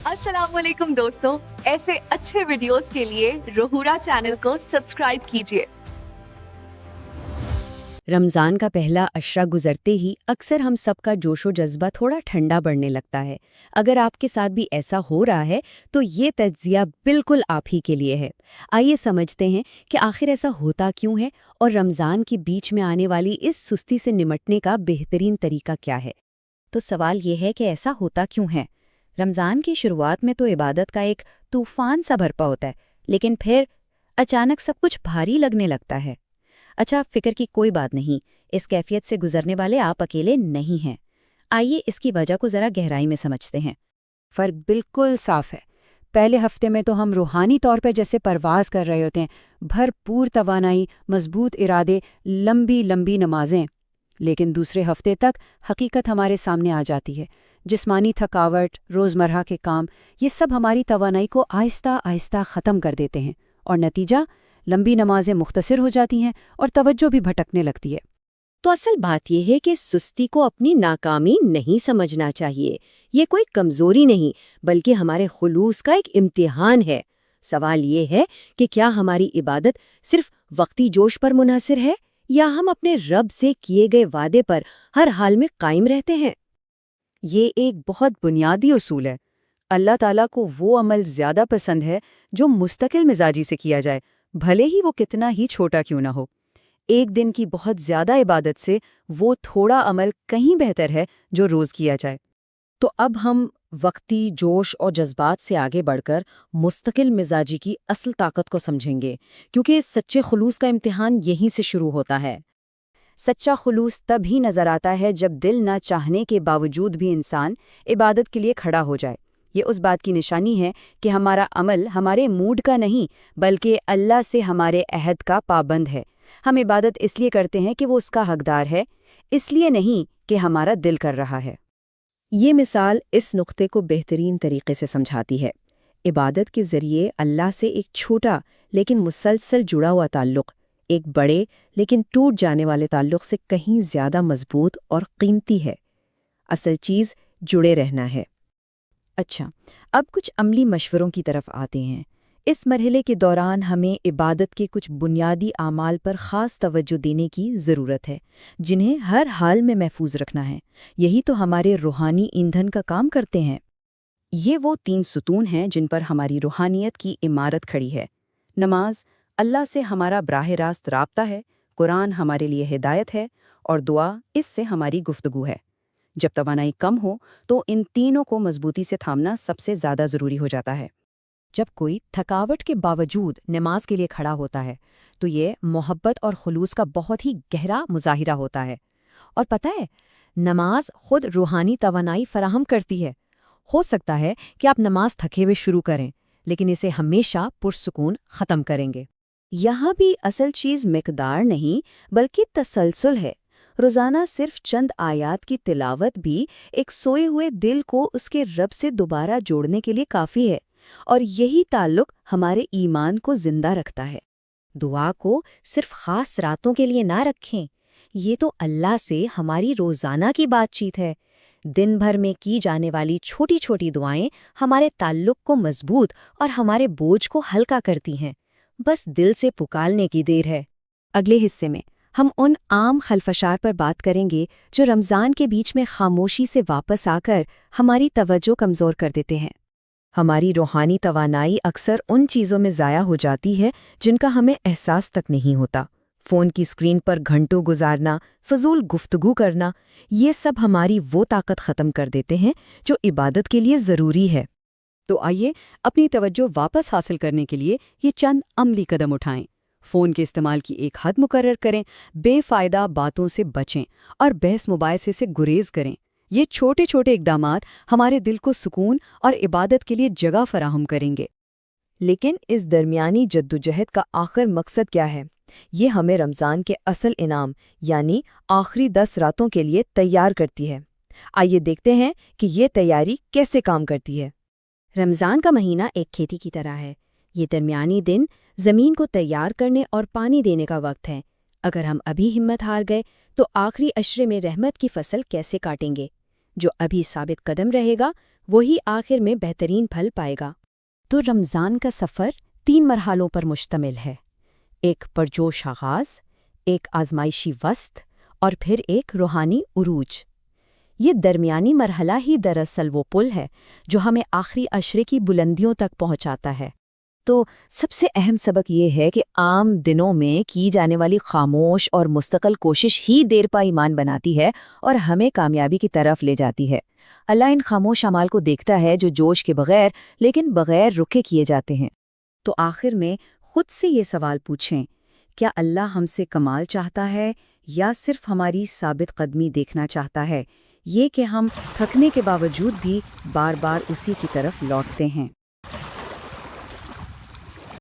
अस्सलाम वालेकुम दोस्तों, ऐसे अच्छे वीडियोस के लिए रोहूरा चैनल को सब्सक्राइब कीजिए। रमज़ान का पहला अशरा गुजरते ही अक्सर हम सबका जोशो जज्बा थोड़ा ठंडा बढ़ने लगता है। अगर आपके साथ भी ऐसा हो रहा है तो ये तज्जिया बिल्कुल आप ही के लिए है। आइए समझते हैं कि आखिर ऐसा होता क्यों है और रमज़ान के बीच में आने वाली इस सुस्ती से निमटने का बेहतरीन तरीका क्या है। तो सवाल ये है कि ऐसा होता क्यों है। रमज़ान की शुरुआत में तो इबादत का एक तूफान सा भरपा होता है, लेकिन फिर अचानक सब कुछ भारी लगने लगता है। अच्छा, फिक्र की कोई बात नहीं, इस कैफियत से गुजरने वाले आप अकेले नहीं हैं। आइए इसकी वजह को ज़रा गहराई में समझते हैं। फ़र्क बिल्कुल साफ है। पहले हफ्ते में तो हम रूहानी तौर पर जैसे परवाज कर रहे होते हैं, भरपूर तवानाई, मजबूत इरादे, लंबी लंबी नमाजें। लेकिन दूसरे हफ्ते तक हकीकत हमारे सामने आ जाती है। जिस्मानी थकावट, रोज़मर्रा के काम, ये सब हमारी तवानाई को आहिस्ता आहिस्ता ख़त्म कर देते हैं और नतीजा लंबी नमाजें मुख्तसर हो जाती हैं और तवज्जो भी भटकने लगती है। तो असल बात यह है कि सुस्ती को अपनी नाकामी नहीं समझना चाहिए। ये कोई कमज़ोरी नहीं, बल्कि हमारे खुलूस का एक इम्तिहान है। सवाल ये है कि क्या हमारी इबादत सिर्फ वक्ती जोश पर मुनहसर है या हम अपने रब से किए गए वादे पर हर हाल में कायम रहते हैं। ये एक बहुत बुनियादी उसूल है। अल्लाह ताला को वो अमल ज़्यादा पसंद है जो मुस्तकिल मिजाजी से किया जाए, भले ही वो कितना ही छोटा क्यों ना हो। एक दिन की बहुत ज़्यादा इबादत से वो थोड़ा अमल कहीं बेहतर है जो रोज़ किया जाए। तो अब हम वक्ती जोश और जज्बात से आगे बढ़कर मुस्तकिल मिजाजी की असल ताकत को समझेंगे, क्योंकि इस सच्चे खुलूस का इम्तिहान यहीं से शुरू होता है। सच्चा खुलूस तब ही नज़र आता है जब दिल न चाहने के बावजूद भी इंसान इबादत के लिए खड़ा हो जाए। ये उस बात की निशानी है कि हमारा अमल हमारे मूड का नहीं, बल्कि अल्लाह से हमारे अहद का पाबंद है। हम इबादत इसलिए करते हैं कि वो उसका हकदार है, इसलिए नहीं कि हमारा दिल कर रहा है। ये मिसाल इस नुक्ते को बेहतरीन तरीके से समझाती है। इबादत के ज़रिए अल्लाह से एक छोटा लेकिन मुसलसल जुड़ा हुआ ताल्लुक़ एक बड़े लेकिन टूट जाने वाले ताल्लुक़ से कहीं ज़्यादा मजबूत और कीमती है। असल चीज़ जुड़े रहना है। अच्छा, अब कुछ अमली मशवरों की तरफ आते हैं। इस मरहले के दौरान हमें इबादत के कुछ बुनियादी आमाल पर ख़ास तवज्जो देने की ज़रूरत है, जिन्हें हर हाल में महफूज रखना है। यही तो हमारे रूहानी ईंधन का काम करते हैं। ये वो 3 सुतून हैं जिन पर हमारी रूहानियत की इमारत खड़ी है। नमाज अल्लाह से हमारा बराह रास्त राब्ता है, कुरान हमारे लिए हिदायत है और दुआ इससे हमारी गुफ्तगू है। जब तवानाई कम हो तो इन तीनों को मजबूती से थामना सबसे ज़्यादा ज़रूरी हो जाता है। जब कोई थकावट के बावजूद नमाज के लिए खड़ा होता है तो ये मोहब्बत और खुलूस का बहुत ही गहरा मुजाहिरा होता है। और पता है, नमाज खुद रूहानी तवानाई फराहम करती है। हो सकता है कि आप नमाज थके हुए शुरू करें, लेकिन इसे हमेशा पुरसुकून ख़त्म करेंगे। यहाँ भी असल चीज़ मिकदार नहीं, बल्कि तसलसल है। रोज़ाना सिर्फ चंद आयात की तिलावत भी एक सोए हुए दिल को उसके रब से दोबारा जोड़ने के लिए काफ़ी है, और यही ताल्लुक़ हमारे ईमान को जिंदा रखता है। दुआ को सिर्फ ख़ास रातों के लिए ना रखें, ये तो अल्लाह से हमारी रोज़ाना की बातचीत है। दिन भर में की जाने वाली छोटी छोटी दुआएं हमारे ताल्लुक़ को मजबूत और हमारे बोझ को हल्का करती हैं। बस दिल से पुकारने की देर है। अगले हिस्से में हम उन आम खलफशार पर बात करेंगे जो रमज़ान के बीच में खामोशी से वापस आकर हमारी तवज्जो कमज़ोर कर देते हैं। हमारी रूहानी तवानाई अक्सर उन चीज़ों में ज़ाया हो जाती है जिनका हमें एहसास तक नहीं होता। फ़ोन की स्क्रीन पर घंटों गुजारना, फजूल गुफ्तगू करना, ये सब हमारी वो ताकत ख़त्म कर देते हैं जो इबादत के लिए ज़रूरी है। तो आइए अपनी तवज्जो वापस हासिल करने के लिए ये चंद अमली कदम उठाएं। फ़ोन के इस्तेमाल की एक हद मुकर्रर करें, बेफ़ायदा बातों से बचें और बहस मुबाहिसे से गुरेज करें। ये छोटे छोटे इक़दामात हमारे दिल को सुकून और इबादत के लिए जगह फराहम करेंगे। लेकिन इस दरमियानी जद्दोजहद का आखिर मकसद क्या है? ये हमें रमज़ान के असल इनाम यानी आखिरी 10 रातों के लिए तैयार करती है। आइए देखते हैं कि ये तैयारी कैसे काम करती है। रमज़ान का महीना एक खेती की तरह है। ये दरमियानी दिन ज़मीन को तैयार करने और पानी देने का वक्त है। अगर हम अभी हिम्मत हार गए तो आखिरी अशरे में रहमत की फसल कैसे काटेंगे? जो अभी साबित कदम रहेगा वही आखिर में बेहतरीन फल पाएगा। तो रमज़ान का सफ़र 3 मरहलों पर मुश्तमिल है। एक परजोश आगाज़, एक आजमाइशी वस्त और फिर एक रूहानी उरूज। ये दरमियानी मरहला ही दरअसल वो पुल है जो हमें आखिरी अशरे की बुलंदियों तक पहुंचाता है। तो सबसे अहम सबक ये है कि आम दिनों में की जाने वाली खामोश और मुस्तकिल कोशिश ही देर पा ईमान बनाती है और हमें कामयाबी की तरफ ले जाती है। अल्लाह इन खामोश अमाल को देखता है जो जोश के बगैर लेकिन बगैर रुके किए जाते हैं। तो आखिर में खुद से ये सवाल पूछें, क्या अल्लाह हमसे कमाल चाहता है या सिर्फ हमारी साबित कदमी देखना चाहता है, ये कि हम थकने के बावजूद भी बार बार उसी की तरफ लौटते हैं।